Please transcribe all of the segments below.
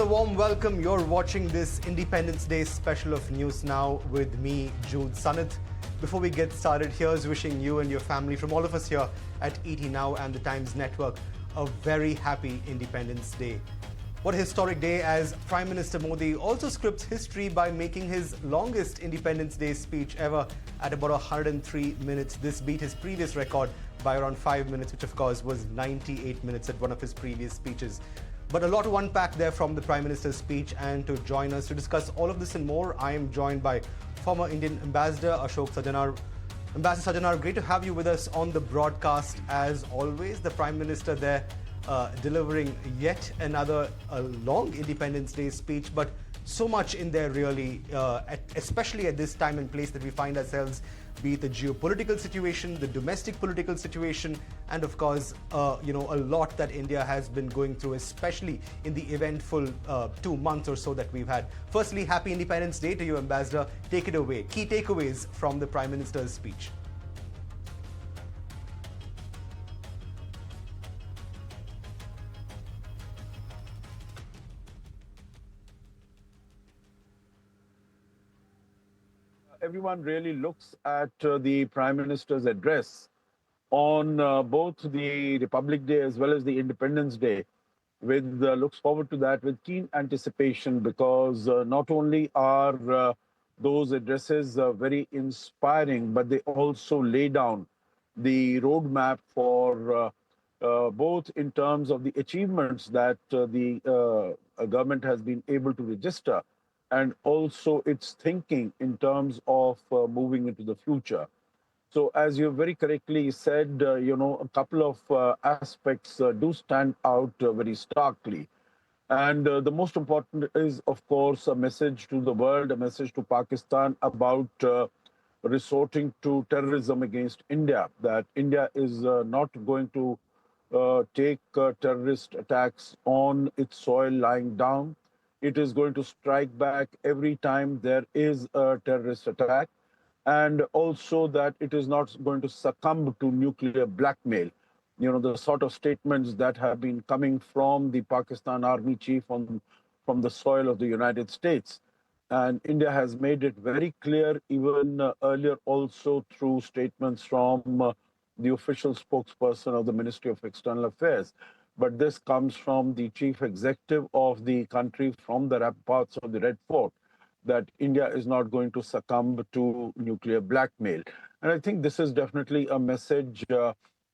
a warm welcome. You're watching this Independence Day special of News Now with me, Jude Sanat. Before we get started, here's wishing you and your family from all of us here at ET Now and the Times Network a very happy Independence Day. What a historic day as Prime Minister Modi also scripts history by making his longest Independence Day speech ever at about 103 minutes. This beat his previous record by around 5 minutes, which of course was 98 minutes at one of his previous speeches. But a lot to unpack there from the Prime Minister's speech, and to join us to discuss all of this and more, I am joined by former Indian Ambassador Ashok Sajjanhar. Ambassador Sajjanhar, great to have you with us on the broadcast as always. The Prime Minister there delivering yet another long Independence Day speech, but so much in there really, especially at this time and place that we find ourselves, be it the geopolitical situation, the domestic political situation, and of course, a lot that India has been going through, especially in the eventful 2 months or so that we've had. Firstly, happy Independence Day to you, Ambassador. Take it away. Key takeaways from the Prime Minister's speech. Everyone really looks at the Prime Minister's address on both the Republic Day as well as the Independence Day with looks forward to that with keen anticipation, because not only are those addresses very inspiring, but they also lay down the roadmap for both in terms of the achievements that the government has been able to register, and also its thinking in terms of moving into the future. So as you very correctly said, a couple of aspects do stand out very starkly. And the most important is, of course, a message to the world, a message to Pakistan about resorting to terrorism against India, that India is not going to take terrorist attacks on its soil lying down. It is going to strike back every time there is a terrorist attack, and also that it is not going to succumb to nuclear blackmail. The sort of statements that have been coming from the Pakistan Army chief from the soil of the United States. And India has made it very clear, even earlier also through statements from the official spokesperson of the Ministry of External Affairs. But this comes from the chief executive of the country, from the ramparts of the Red Fort, that India is not going to succumb to nuclear blackmail. And I think this is definitely a message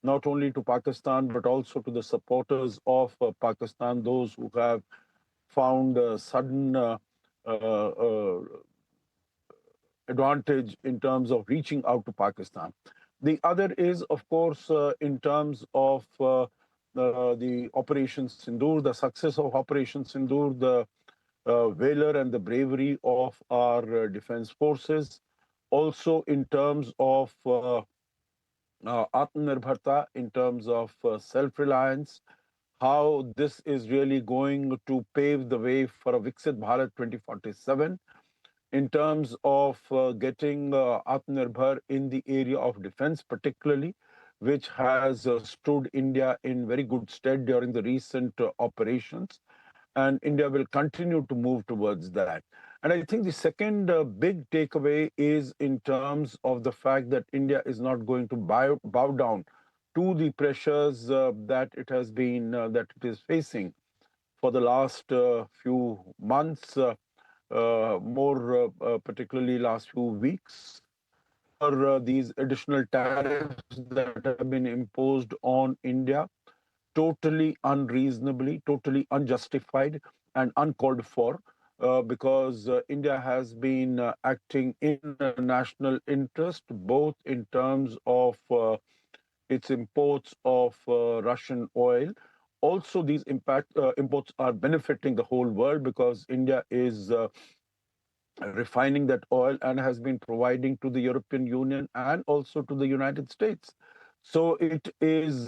not only to Pakistan, but also to the supporters of Pakistan, those who have found a sudden advantage in terms of reaching out to Pakistan. The other is, of course, in terms of the Operation Sindoor, the success of Operation Sindoor, the valor and the bravery of our defense forces. Also in terms of Atmanirbharta, in terms of self-reliance, how this is really going to pave the way for a Viksit Bharat 2047, in terms of getting Atmanirbhar in the area of defense particularly, which has stood India in very good stead during the recent operations. And India will continue to move towards that. And I think the second big takeaway is in terms of the fact that India is not going to bow down to the pressures that it has been, that it is facing for the last few months, more particularly last few weeks, for these additional tariffs that have been imposed on India, totally unreasonably, totally unjustified, and uncalled for, because India has been acting in national interest, both in terms of its imports of Russian oil. Also, these imports are benefiting the whole world, because India is refining that oil and has been providing to the European Union and also to the United States. So it is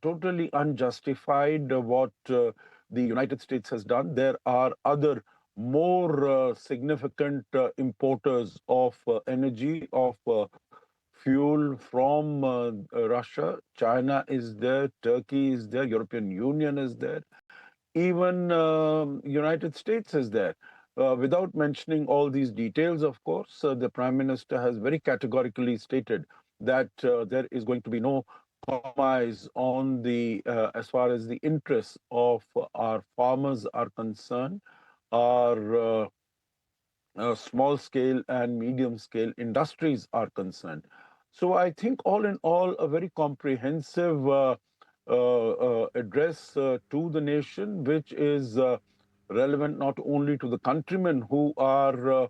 totally unjustified what the United States has done. There are other more significant importers of energy, of fuel from Russia. China is there, Turkey is there, European Union is there. even United States is there. Without mentioning all these details, of course, the Prime Minister has very categorically stated that there is going to be no compromise on the as far as the interests of our farmers are concerned, our small scale and medium scale industries are concerned. So I think all in all, a very comprehensive address to the nation, which is relevant not only to the countrymen who are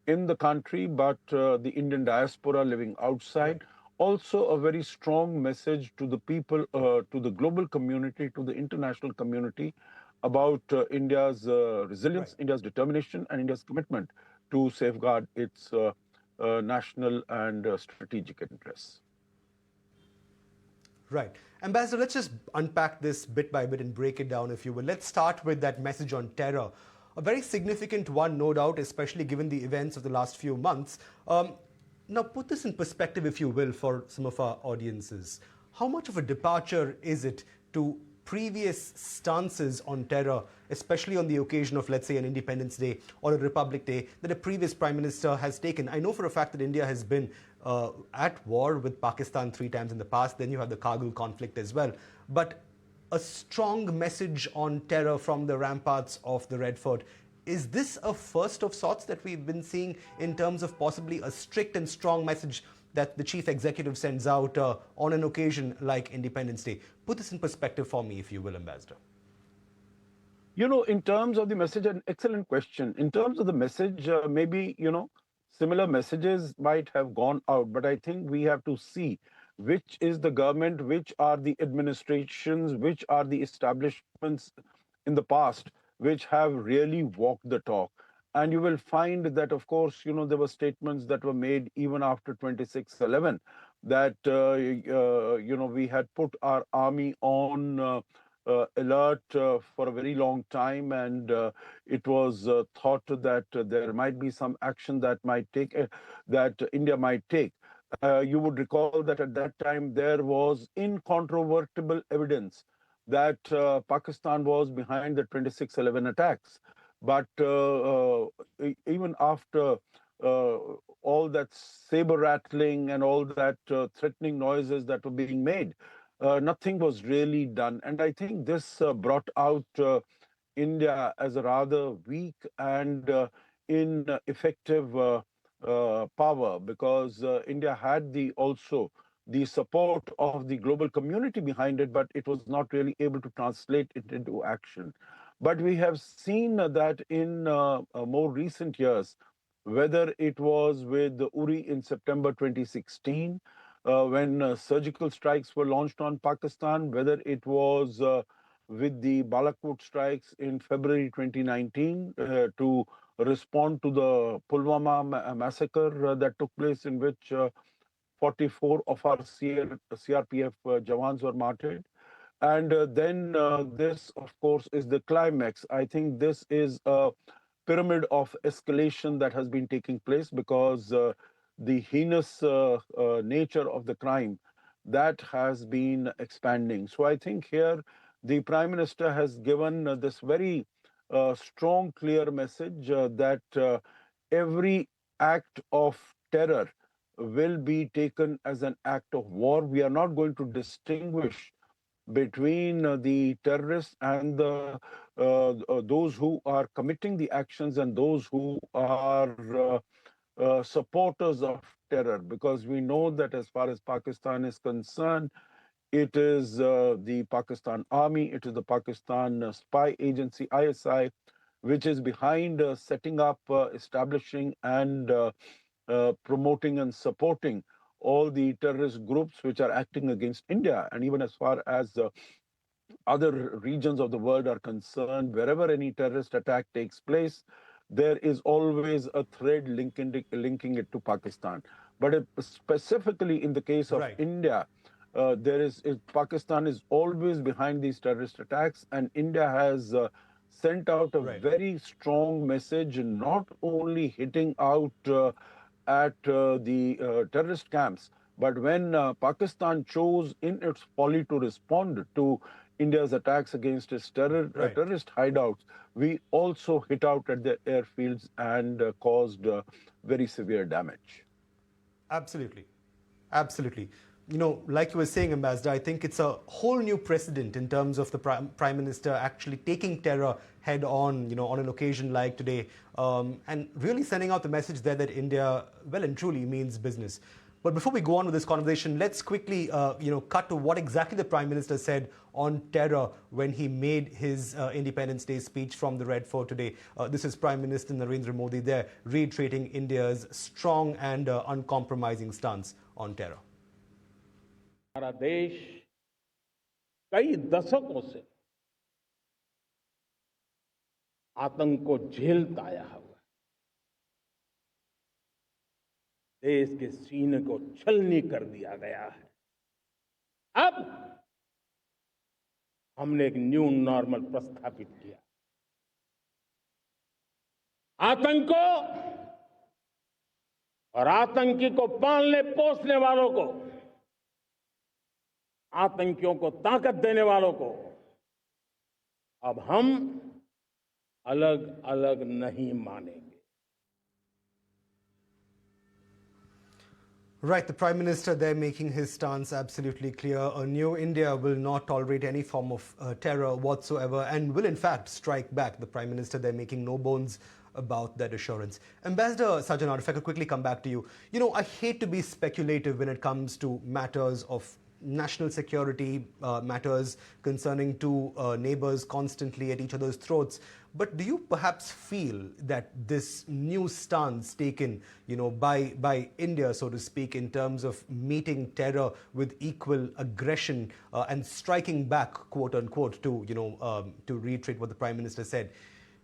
in the country, but the Indian diaspora living outside. Right. Also, a very strong message to the people, to the global community, to the international community about India's Right. resilience, India's determination, and India's commitment to safeguard its national and strategic interests. Right. Ambassador, let's just unpack this bit by bit and break it down, if you will. Let's start with that message on terror. A very significant one, no doubt, especially given the events of the last few months. Now, put this in perspective, if you will, for some of our audiences. How much of a departure is it to previous stances on terror, especially on the occasion of, let's say, an Independence Day or a Republic Day, that a previous Prime Minister has taken? I know for a fact that India has been at war with Pakistan 3 times in the past. Then you have the Kargil conflict as well. But a strong message on terror from the ramparts of the Red Fort. Is this a first of sorts that we've been seeing in terms of possibly a strict and strong message that the chief executive sends out on an occasion like Independence Day? Put this in perspective for me, if you will, Ambassador. You know, in terms of the message, an excellent question. In terms of the message, maybe, similar messages might have gone out, but I think we have to see which is the government, which are the administrations, which are the establishments in the past which have really walked the talk. And you will find that, of course, there were statements that were made even after 26/11 that, we had put our army on alert for a very long time, and it was thought that there might be some action that India might take. You would recall that at that time there was incontrovertible evidence that Pakistan was behind the 26/11 attacks. But even after uh, all that saber rattling and all that threatening noises that were being made, nothing was really done. And I think this brought out India as a rather weak and ineffective power, because India had also the support of the global community behind it, but it was not really able to translate it into action. But we have seen that in more recent years, whether it was with the Uri in September 2016, when surgical strikes were launched on Pakistan, whether it was with the Balakot strikes in February 2019 to respond to the Pulwama massacre that took place, in which 44 of our CRPF Jawans were martyred. And then this, of course, is the climax. I think this is a pyramid of escalation that has been taking place, because the heinous nature of the crime that has been expanding. So I think here the Prime Minister has given this very strong, clear message that every act of terror will be taken as an act of war. We are not going to distinguish between the terrorists and those who are committing the actions and those who are supporters of terror, because we know that as far as Pakistan is concerned, it is the Pakistan Army, it is the Pakistan spy agency, ISI, which is behind setting up, establishing, and promoting and supporting all the terrorist groups which are acting against India. And even as far as other regions of the world are concerned, wherever any terrorist attack takes place, there is always a thread linking it to Pakistan. But specifically in the case of Right. India, Pakistan is always behind these terrorist attacks, and India has sent out a Right. very strong message, not only hitting out at the terrorist camps, but when Pakistan chose in its folly to respond to India's attacks against its Right. terrorist hideouts, we also hit out at the airfields and caused very severe damage. Absolutely. Absolutely. Like you were saying, Ambassador, I think it's a whole new precedent in terms of the Prime Minister actually taking terror head on, on an occasion like today, and really sending out the message there that India, well and truly, means business. But before we go on with this conversation, let's quickly, cut to what exactly the Prime Minister said on terror when he made his Independence Day speech from the Red Fort today. This is Prime Minister Narendra Modi there, reiterating India's strong and uncompromising stance on terror. हमारा देश कई दशकों से आतंक को झेलता आया हुआ है। देश के सीने को छलनी कर दिया गया है। अब हमने एक न्यू नॉर्मल प्रस्थापित किया। आतंक को और आतंकी को पालने पोसने वालों को, आतंकियों को ताकत देने वालों को अब हम अलग अलग नहीं मानेंगे। Right, the Prime Minister there making his stance absolutely clear. A new India will not tolerate any form of terror whatsoever and will in fact strike back. The Prime Minister there making no bones about that assurance. Ambassador Sajjanhar, if I could quickly come back to you. I hate to be speculative when it comes to matters of national security, matters concerning two neighbors constantly at each other's throats. But do you perhaps feel that this new stance taken, by India, so to speak, in terms of meeting terror with equal aggression and striking back, quote unquote, to reiterate what the Prime Minister said,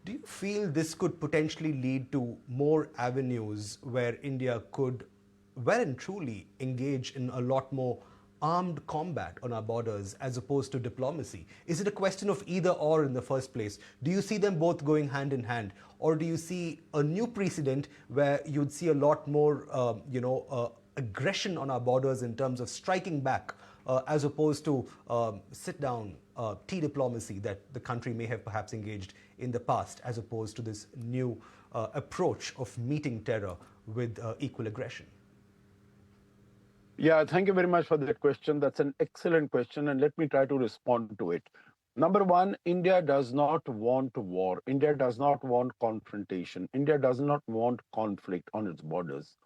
do you feel this could potentially lead to more avenues where India could well and truly engage in a lot more armed combat on our borders as opposed to diplomacy? Is it a question of either or in the first place? Do you see them both going hand in hand? Or do you see a new precedent where you'd see a lot more, aggression on our borders in terms of striking back as opposed to sit down tea diplomacy that the country may have perhaps engaged in the past, as opposed to this new approach of meeting terror with equal aggression? Yeah, thank you very much for that question. That's an excellent question, and let me try to respond to it. Number one, India does not want war. India does not want confrontation. India does not want conflict on its borders.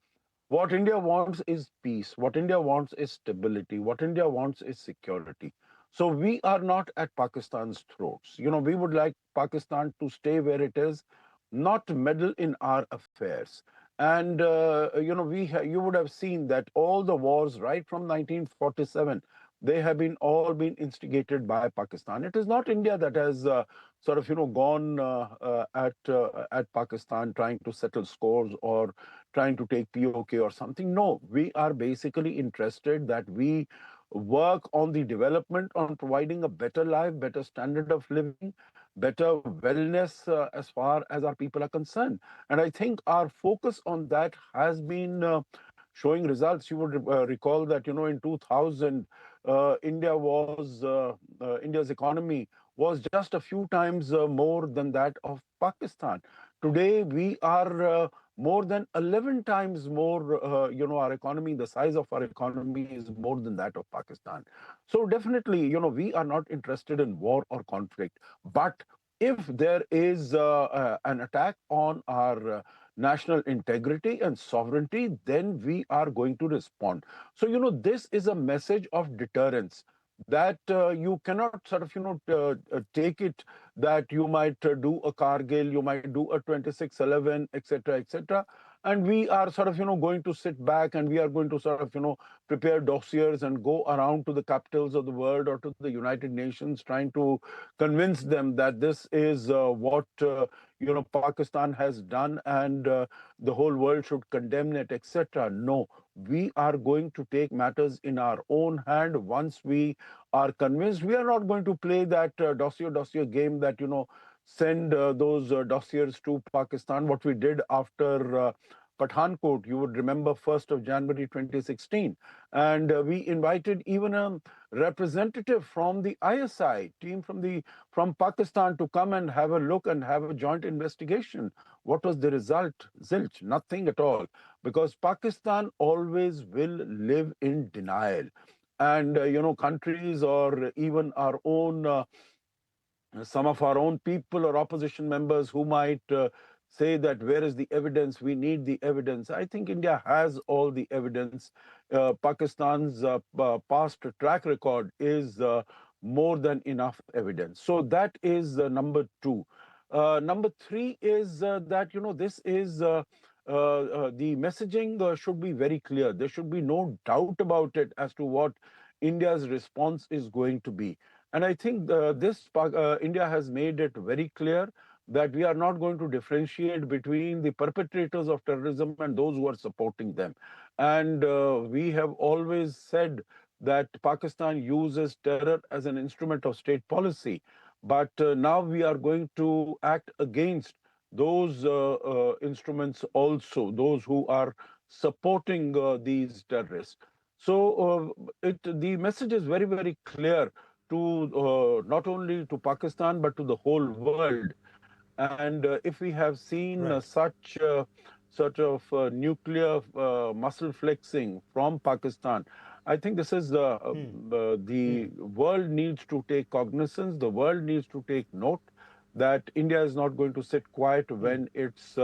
What India wants is peace. What India wants is stability. What India wants is security. So we are not at Pakistan's throats. We would like Pakistan to stay where it is, not meddle in our affairs. And you would have seen that all the wars right from 1947, they have all been instigated by Pakistan. It is not India that has gone at Pakistan trying to settle scores or trying to take POK or something. No, we are basically interested that we work on the development, on providing a better life, better standard of living, better wellness as far as our people are concerned. And I think our focus on that has been showing results. You would recall that, in 2000, India's economy was just a few times more than that of Pakistan. Today, we are more than 11 times more, our economy, the size of our economy is more than that of Pakistan. So definitely, we are not interested in war or conflict. But if there is an attack on our national integrity and sovereignty, then we are going to respond. So, this is a message of deterrence that you cannot take it that you might do a Kargil, you might do a 26/11, etc., etc. And we are going to sit back and we are going to prepare dossiers and go around to the capitals of the world or to the United Nations trying to convince them that this is what Pakistan has done and the whole world should condemn it, etc. No, we are going to take matters in our own hand once we are convinced. We are not going to play that dossier game that send those dossiers to Pakistan. What we did after Pathankot, you would remember 1st of January 2016. And we invited even a representative from the ISI team from Pakistan to come and have a look and have a joint investigation. What was the result? Zilch, nothing at all. Because Pakistan always will live in denial. And, countries or even our own some of our own people or opposition members who might say that where is the evidence, we need the evidence. I think India has all the evidence. Pakistan's past track record is more than enough evidence. So that is number two. Number three is that, this is the messaging should be very clear. There should be no doubt about it as to what India's response is going to be. And I think India has made it very clear that we are not going to differentiate between the perpetrators of terrorism and those who are supporting them. And we have always said that Pakistan uses terror as an instrument of state policy. But now we are going to act against those instruments also, those who are supporting these terrorists. So the message is very, very clear to not only to Pakistan, but to the whole world. And if we have seen such sort of nuclear muscle flexing from Pakistan, I think this is the world needs to take cognizance, the world needs to take note that India is not going to sit quiet when its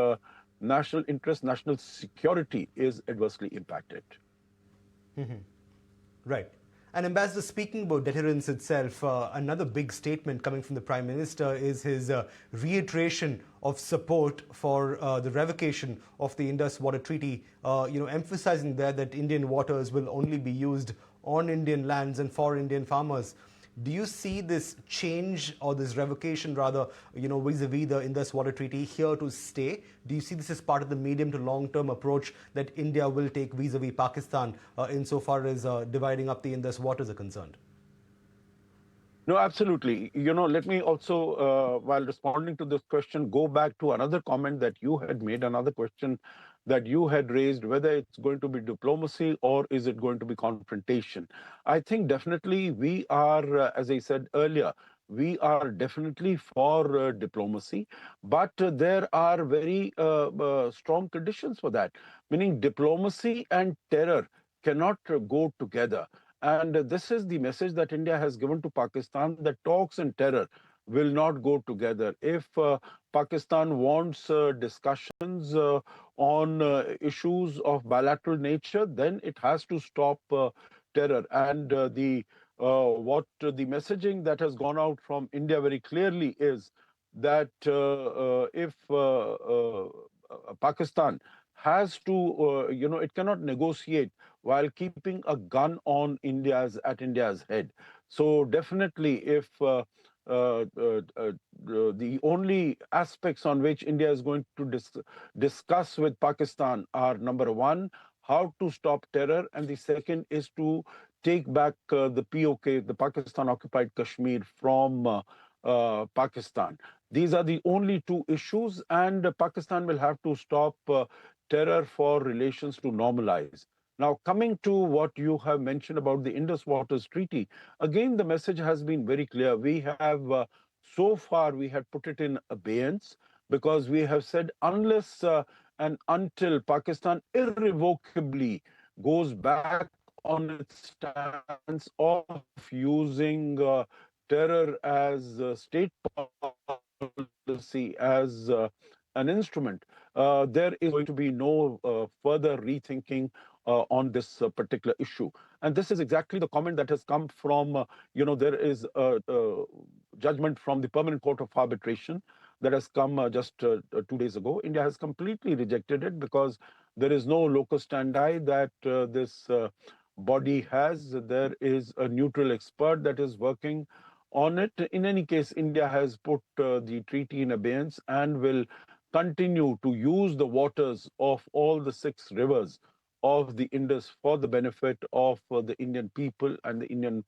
national interest, national security is adversely impacted. Right. And Ambassador, speaking about deterrence itself, another big statement coming from the Prime Minister is his reiteration of support for the revocation of the Indus Water Treaty, emphasizing there that Indian waters will only be used on Indian lands and for Indian farmers. Do you see this change or this revocation rather, vis-a-vis the Indus Water Treaty here to stay? Do you see this as part of the medium to long-term approach that India will take vis-a-vis Pakistan insofar as dividing up the Indus waters are concerned? No, absolutely. Let me also, while responding to this question, go back to another comment that you had made, another question that you had raised, whether it's going to be diplomacy or is it going to be confrontation. I think definitely we are, as I said earlier, we are definitely for diplomacy, but there are very strong conditions for that, meaning diplomacy and terror cannot go together. And this is the message that India has given to Pakistan, that talks and terror will not go together. If Pakistan wants discussions on issues of bilateral nature, then it has to stop terror. And the messaging that has gone out from India very clearly is that if Pakistan has to, it cannot negotiate while keeping a gun on at India's head. So definitely, if the only aspects on which India is going to discuss with Pakistan are, number one, how to stop terror, and the second is to take back the POK, the Pakistan occupied Kashmir, from Pakistan. These are the only two issues, and Pakistan will have to stop terror for relations to normalize. Now, coming to what you have mentioned about the Indus Waters Treaty, again, the message has been very clear. We have, so far, we had put it in abeyance because we have said unless and until Pakistan irrevocably goes back on its stance of using terror as state policy, as an instrument, there is going to be no further rethinking on this particular issue. And this is exactly the comment that has come from, there is a judgment from the Permanent Court of Arbitration that has come just 2 days ago. India has completely rejected it because there is no locus standi that this body has. There is a neutral expert that is working on it. In any case, India has put the treaty in abeyance and will continue to use the waters of all the 6 rivers of the Indus for the benefit of the Indian people and the Indian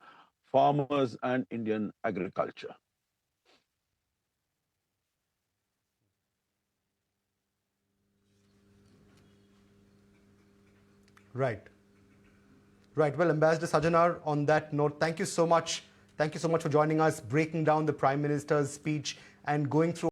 farmers and Indian agriculture. Right. Right. Well, Ambassador Sajjanhar, on that note, thank you so much. Thank you so much for joining us, breaking down the Prime Minister's speech and going through